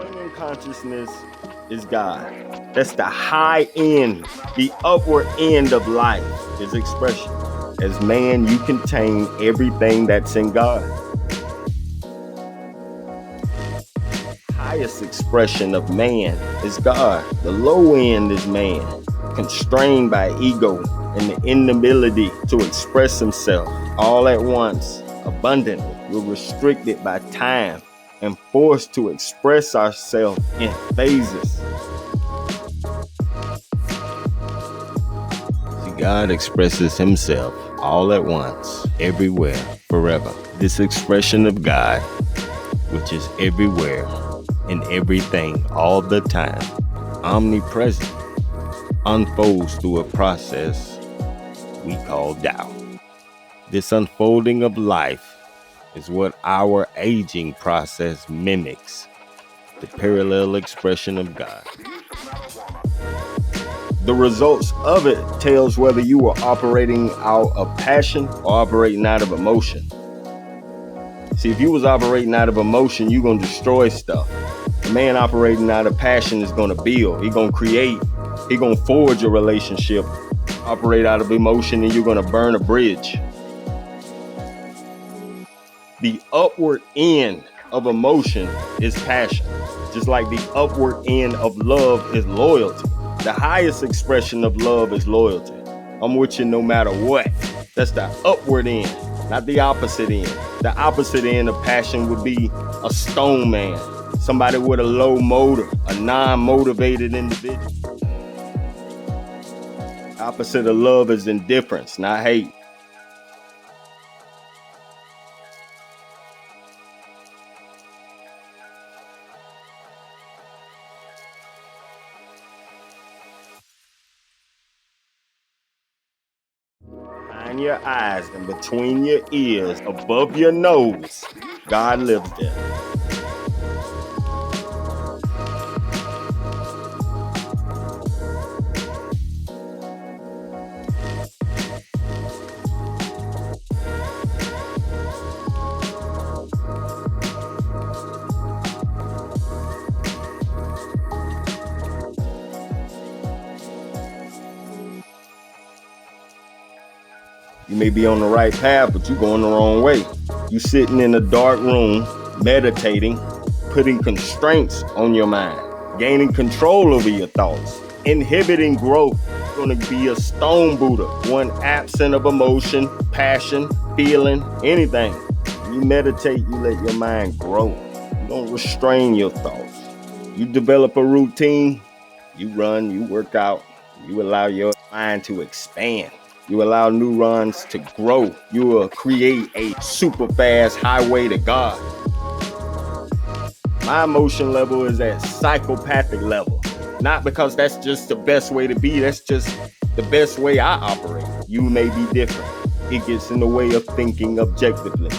Unending consciousness is God. That's the high end, the upward end of life is expression. As man, you contain everything that's in God. Highest expression of man is God. The low end is man, constrained by ego and the inability to express himself all at once, abundantly. We're restricted by time and forced to express ourselves in phases. See, God expresses himself all at once, everywhere, forever. This expression of God, which is everywhere and everything all the time, omnipresent, unfolds through a process we call Tao. This unfolding of life is what our aging process mimics, the parallel expression of God. The results of it tells whether you are operating out of passion or operating out of emotion. See, if you was operating out of emotion, you're going to destroy stuff. A man operating out of passion is going to build. He's going to create. He's going to forge a relationship. Operate out of emotion and you're going to burn a bridge. The upward end of emotion is passion, just like the upward end of love is loyalty. The highest expression of love is loyalty. I'm with you no matter what. That's the upward end, not the opposite end. The opposite end of passion would be a stone man, somebody with a low motor, a non-motivated individual. Opposite of love is indifference, not hate. Behind your eyes and between your ears, above your nose, God lives there. You may be on the right path, but you're going the wrong way. You sitting in a dark room, meditating, putting constraints on your mind, gaining control over your thoughts, inhibiting growth. You're going to be a stone Buddha, one absent of emotion, passion, feeling, anything. When you meditate, you let your mind grow. You don't restrain your thoughts. You develop a routine, you run, you work out, you allow your mind to expand. You allow neurons to grow. You will create a super fast highway to God. My emotion level is at psychopathic level. Not because that's just the best way to be. That's just the best way I operate. You may be different. It gets in the way of thinking objectively.